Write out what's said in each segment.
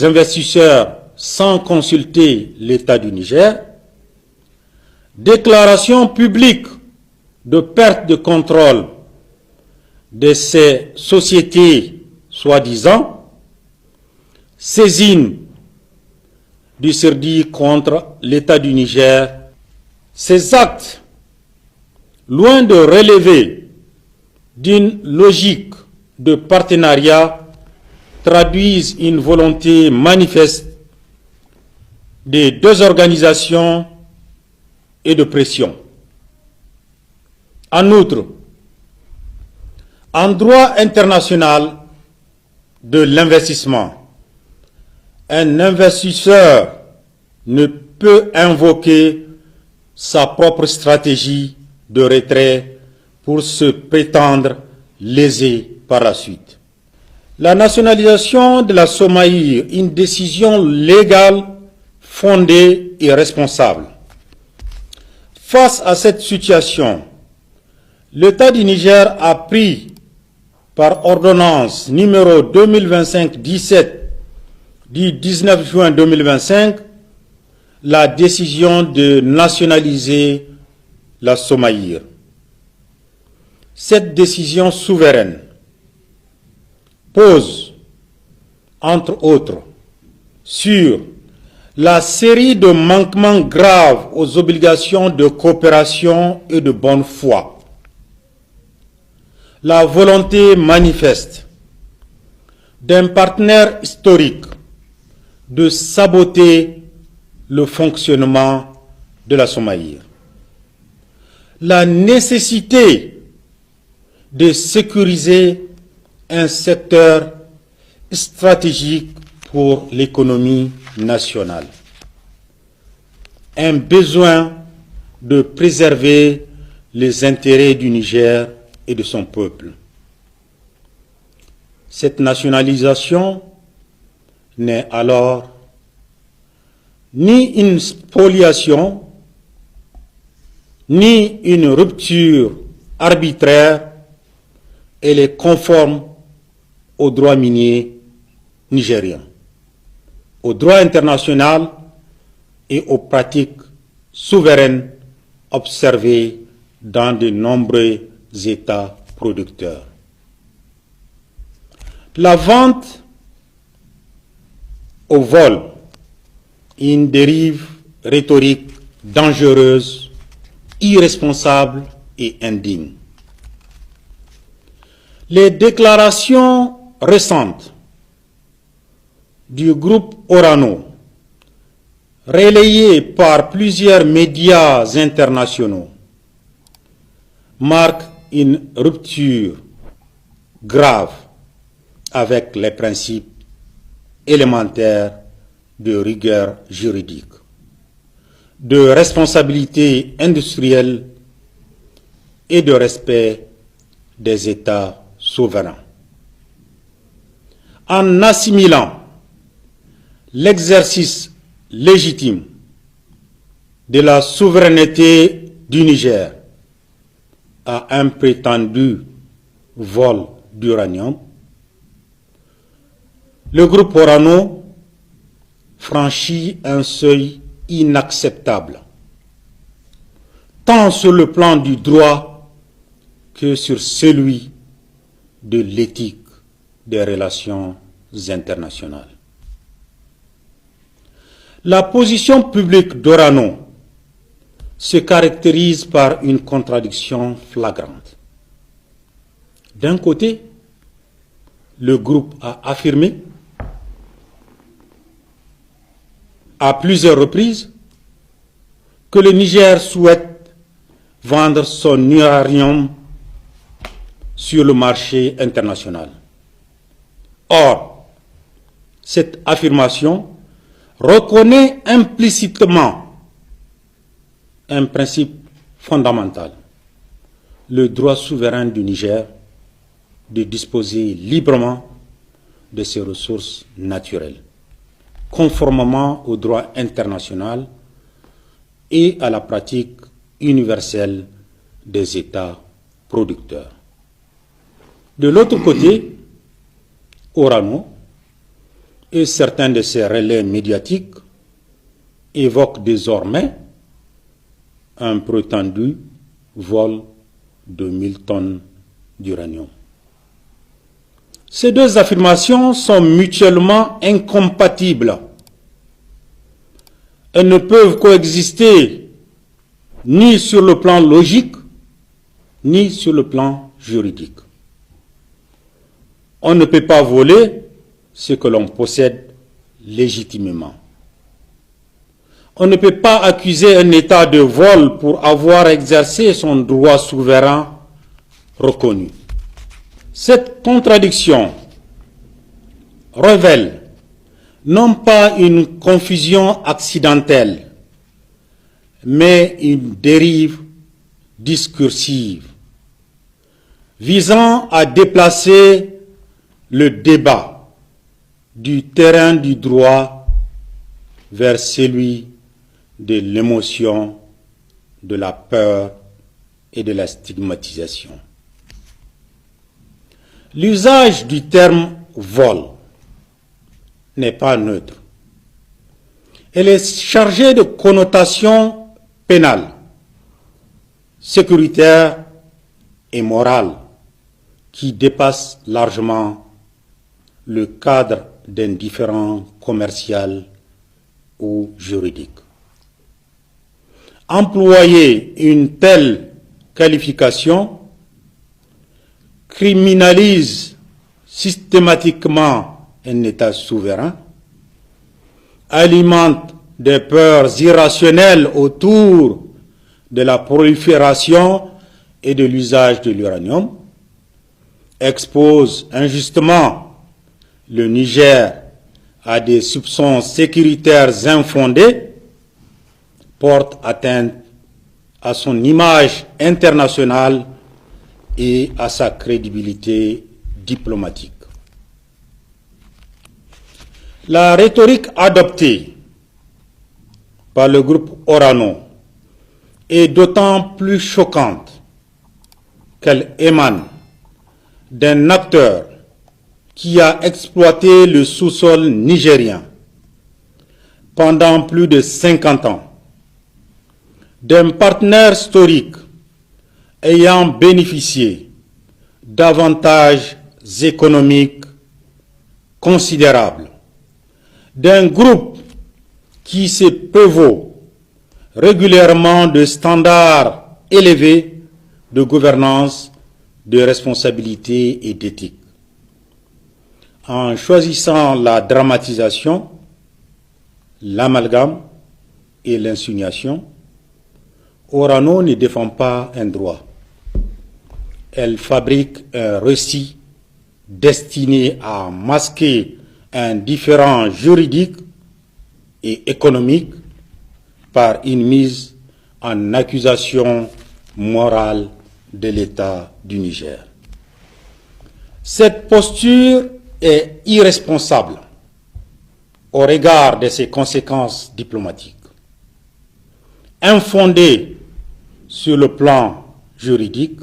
investisseurs sans consulter l'État du Niger, déclaration publique de perte de contrôle de ces sociétés soi-disant, saisine du CERDI contre l'État du Niger. Ces actes, loin de relever d'une logique de partenariat, traduisent une volonté manifeste des deux organisations et de pression. En outre, en droit international de l'investissement, un investisseur ne peut invoquer sa propre stratégie de retrait pour se prétendre lésé par la suite. La nationalisation de la Somaïr, une décision légale, fondée et responsable. Face à cette situation, l'État du Niger a pris par ordonnance numéro 2025-17 du 19 juin 2025 la décision de nationaliser la Somaïr. Cette décision souveraine pose, entre autres, sur la série de manquements graves aux obligations de coopération et de bonne foi, la volonté manifeste d'un partenaire historique de saboter le fonctionnement de la Somaïr, la nécessité de sécuriser un secteur stratégique pour l'économie nationale, un besoin de préserver les intérêts du Niger et de son peuple. Cette nationalisation n'est alors ni une spoliation, ni une rupture arbitraire. Elle est conforme au droit minier nigérien, au droit international et aux pratiques souveraines observées dans de nombreux États producteurs. La vente au vol, une dérive rhétorique dangereuse, irresponsable et indigne. Les déclarations récentes du groupe Orano, relayées par plusieurs médias internationaux, marquent une rupture grave avec les principes élémentaires de rigueur juridique, de responsabilité industrielle et de respect des États souverains. En assimilant l'exercice légitime de la souveraineté du Niger à un prétendu vol d'uranium, le groupe Orano franchit un seuil inacceptable, tant sur le plan du droit que sur celui de l'éthique des relations internationales. La position publique d'Orano se caractérise par une contradiction flagrante. D'un côté, le groupe a affirmé à plusieurs reprises que le Niger souhaite vendre son uranium sur le marché international. Or, cette affirmation reconnaît implicitement un principe fondamental, le droit souverain du Niger de disposer librement de ses ressources naturelles, conformément au droit international et à la pratique universelle des États producteurs. De l'autre côté, Orano et certains de ces relais médiatiques évoquent désormais un prétendu vol de 1000 tonnes d'uranium. Ces deux affirmations sont mutuellement incompatibles. Elles ne peuvent coexister ni sur le plan logique, ni sur le plan juridique. On ne peut pas voler ce que l'on possède légitimement. On ne peut pas accuser un État de vol pour avoir exercé son droit souverain reconnu. Cette contradiction révèle non pas une confusion accidentelle, mais une dérive discursive visant à déplacer le débat du terrain du droit vers celui de l'émotion, de la peur et de la stigmatisation. L'usage du terme vol n'est pas neutre. Elle est chargée de connotations pénales, sécuritaires et morales qui dépassent largement le cadre d'un différend commercial ou juridique. Employer une telle qualification criminalise systématiquement un État souverain, alimente des peurs irrationnelles autour de la prolifération et de l'usage de l'uranium, expose injustement le Niger à des soupçons sécuritaires infondés, porte atteinte à son image internationale et à sa crédibilité diplomatique. La rhétorique adoptée par le groupe Orano est d'autant plus choquante qu'elle émane d'un acteur qui a exploité le sous-sol nigérien pendant plus de 50 ans, d'un partenaire historique ayant bénéficié d'avantages économiques considérables, d'un groupe qui se prévaut régulièrement de standards élevés de gouvernance, de responsabilité et d'éthique. En choisissant la dramatisation, l'amalgame et l'insinuation, Orano ne défend pas un droit. Elle fabrique un récit destiné à masquer un différend juridique et économique par une mise en accusation morale de l'État du Niger. Cette posture est irresponsable au regard de ses conséquences diplomatiques, infondée sur le plan juridique,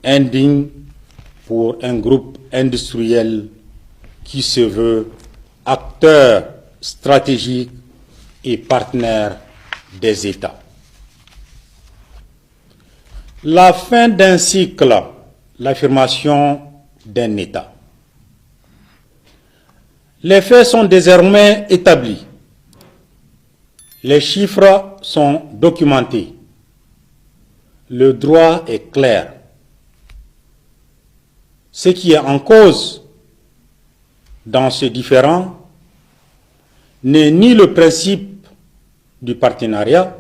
indigne pour un groupe industriel qui se veut acteur stratégique et partenaire des États. La fin d'un cycle, l'affirmation d'un État. Les faits sont désormais établis. Les chiffres sont documentés. Le droit est clair. Ce qui est en cause dans ce différend n'est ni le principe du partenariat,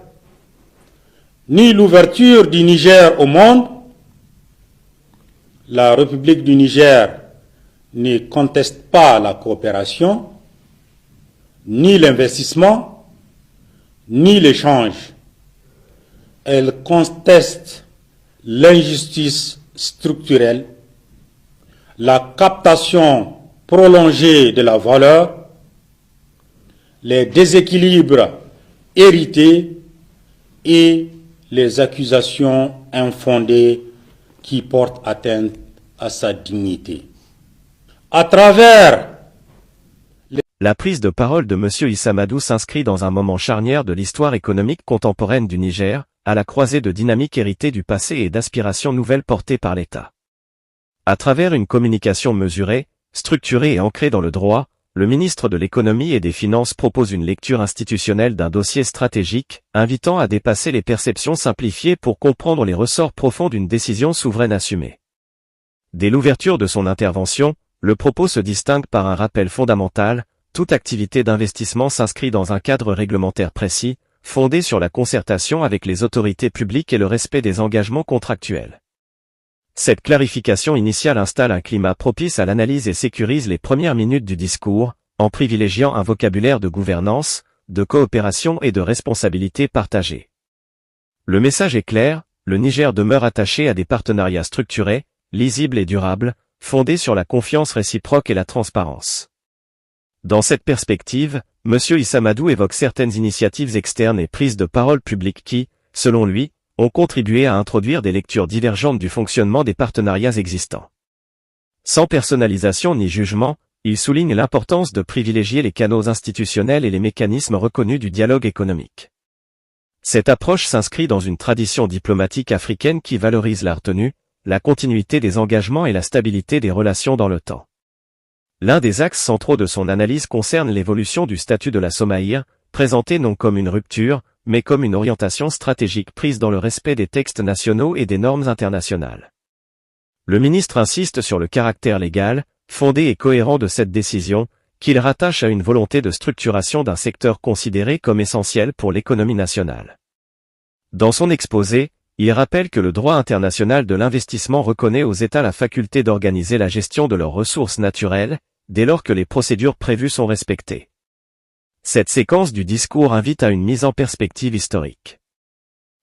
ni l'ouverture du Niger au monde. La République du Niger ne conteste pas la coopération, ni l'investissement, ni l'échange. Elle conteste l'injustice structurelle, la captation prolongée de la valeur, les déséquilibres hérités et les accusations infondées qui portent atteinte à sa dignité. À travers La prise de parole de M. Issa Amadou s'inscrit dans un moment charnière de l'histoire économique contemporaine du Niger, à la croisée de dynamiques héritées du passé et d'aspirations nouvelles portées par l'État. À travers une communication mesurée, structurée et ancrée dans le droit, le ministre de l'Économie et des Finances propose une lecture institutionnelle d'un dossier stratégique, invitant à dépasser les perceptions simplifiées pour comprendre les ressorts profonds d'une décision souveraine assumée. Dès l'ouverture de son intervention, le propos se distingue par un rappel fondamental: toute activité d'investissement s'inscrit dans un cadre réglementaire précis, fondé sur la concertation avec les autorités publiques et le respect des engagements contractuels. Cette clarification initiale installe un climat propice à l'analyse et sécurise les premières minutes du discours, en privilégiant un vocabulaire de gouvernance, de coopération et de responsabilité partagée. Le message est clair: le Niger demeure attaché à des partenariats structurés, lisibles et durables, fondés sur la confiance réciproque et la transparence. Dans cette perspective, M. Issa Amadou évoque certaines initiatives externes et prises de parole publiques qui, selon lui, ont contribué à introduire des lectures divergentes du fonctionnement des partenariats existants. Sans personnalisation ni jugement, il souligne l'importance de privilégier les canaux institutionnels et les mécanismes reconnus du dialogue économique. Cette approche s'inscrit dans une tradition diplomatique africaine qui valorise la retenue, la continuité des engagements et la stabilité des relations dans le temps. L'un des axes centraux de son analyse concerne l'évolution du statut de la Somaïre, présenté non comme une rupture, mais comme une orientation stratégique prise dans le respect des textes nationaux et des normes internationales. Le ministre insiste sur le caractère légal, fondé et cohérent de cette décision, qu'il rattache à une volonté de structuration d'un secteur considéré comme essentiel pour l'économie nationale. Dans son exposé, il rappelle que le droit international de l'investissement reconnaît aux États la faculté d'organiser la gestion de leurs ressources naturelles, dès lors que les procédures prévues sont respectées. Cette séquence du discours invite à une mise en perspective historique.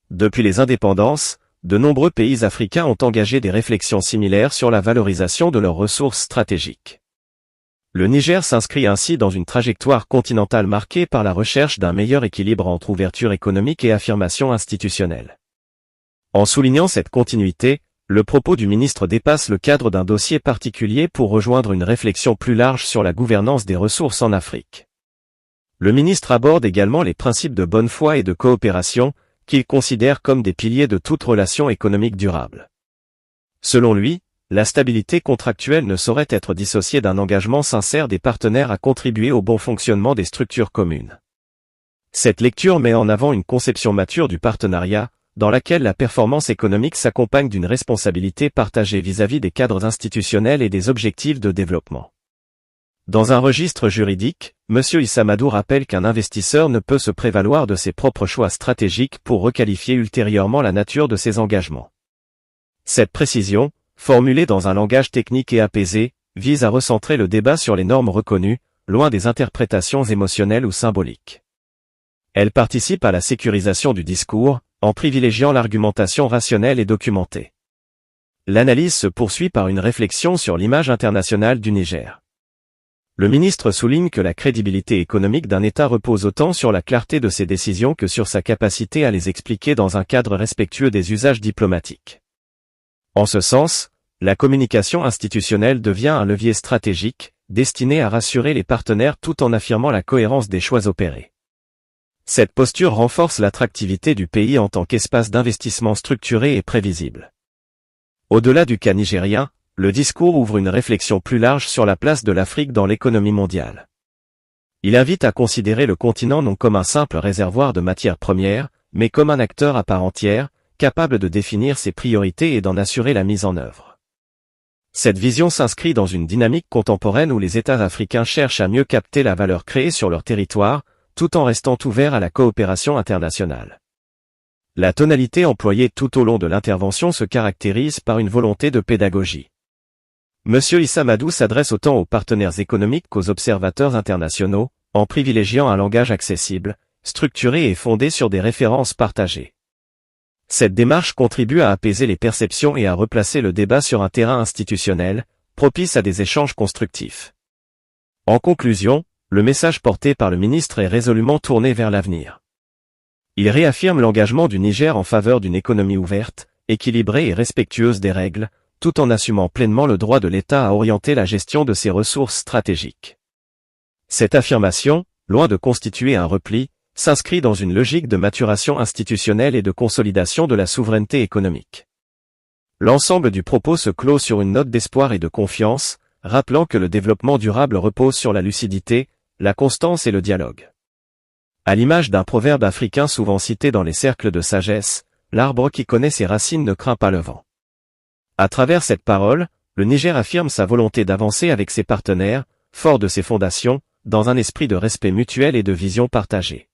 Depuis les indépendances, de nombreux pays africains ont engagé des réflexions similaires sur la valorisation de leurs ressources stratégiques. Le Niger s'inscrit ainsi dans une trajectoire continentale marquée par la recherche d'un meilleur équilibre entre ouverture économique et affirmation institutionnelle. En soulignant cette continuité, le propos du ministre dépasse le cadre d'un dossier particulier pour rejoindre une réflexion plus large sur la gouvernance des ressources en Afrique. Le ministre aborde également les principes de bonne foi et de coopération, qu'il considère comme des piliers de toute relation économique durable. Selon lui, la stabilité contractuelle ne saurait être dissociée d'un engagement sincère des partenaires à contribuer au bon fonctionnement des structures communes. Cette lecture met en avant une conception mature du partenariat, dans laquelle la performance économique s'accompagne d'une responsabilité partagée vis-à-vis des cadres institutionnels et des objectifs de développement. Dans un registre juridique, M. Issa Amadou rappelle qu'un investisseur ne peut se prévaloir de ses propres choix stratégiques pour requalifier ultérieurement la nature de ses engagements. Cette précision, formulée dans un langage technique et apaisé, vise à recentrer le débat sur les normes reconnues, loin des interprétations émotionnelles ou symboliques. Elle participe à la sécurisation du discours, en privilégiant l'argumentation rationnelle et documentée. L'analyse se poursuit par une réflexion sur l'image internationale du Niger. Le ministre souligne que la crédibilité économique d'un État repose autant sur la clarté de ses décisions que sur sa capacité à les expliquer dans un cadre respectueux des usages diplomatiques. En ce sens, la communication institutionnelle devient un levier stratégique, destiné à rassurer les partenaires tout en affirmant la cohérence des choix opérés. Cette posture renforce l'attractivité du pays en tant qu'espace d'investissement structuré et prévisible. Au-delà du cas nigérien, le discours ouvre une réflexion plus large sur la place de l'Afrique dans l'économie mondiale. Il invite à considérer le continent non comme un simple réservoir de matières premières, mais comme un acteur à part entière, capable de définir ses priorités et d'en assurer la mise en œuvre. Cette vision s'inscrit dans une dynamique contemporaine où les États africains cherchent à mieux capter la valeur créée sur leur territoire, tout en restant ouverts à la coopération internationale. La tonalité employée tout au long de l'intervention se caractérise par une volonté de pédagogie. M. Issa Amadou s'adresse autant aux partenaires économiques qu'aux observateurs internationaux, en privilégiant un langage accessible, structuré et fondé sur des références partagées. Cette démarche contribue à apaiser les perceptions et à replacer le débat sur un terrain institutionnel, propice à des échanges constructifs. En conclusion, le message porté par le ministre est résolument tourné vers l'avenir. Il réaffirme l'engagement du Niger en faveur d'une économie ouverte, équilibrée et respectueuse des règles, tout en assumant pleinement le droit de l'État à orienter la gestion de ses ressources stratégiques. Cette affirmation, loin de constituer un repli, s'inscrit dans une logique de maturation institutionnelle et de consolidation de la souveraineté économique. L'ensemble du propos se clôt sur une note d'espoir et de confiance, rappelant que le développement durable repose sur la lucidité, la constance et le dialogue. À l'image d'un proverbe africain souvent cité dans les cercles de sagesse, l'arbre qui connaît ses racines ne craint pas le vent. À travers cette parole, le Niger affirme sa volonté d'avancer avec ses partenaires, fort de ses fondations, dans un esprit de respect mutuel et de vision partagée.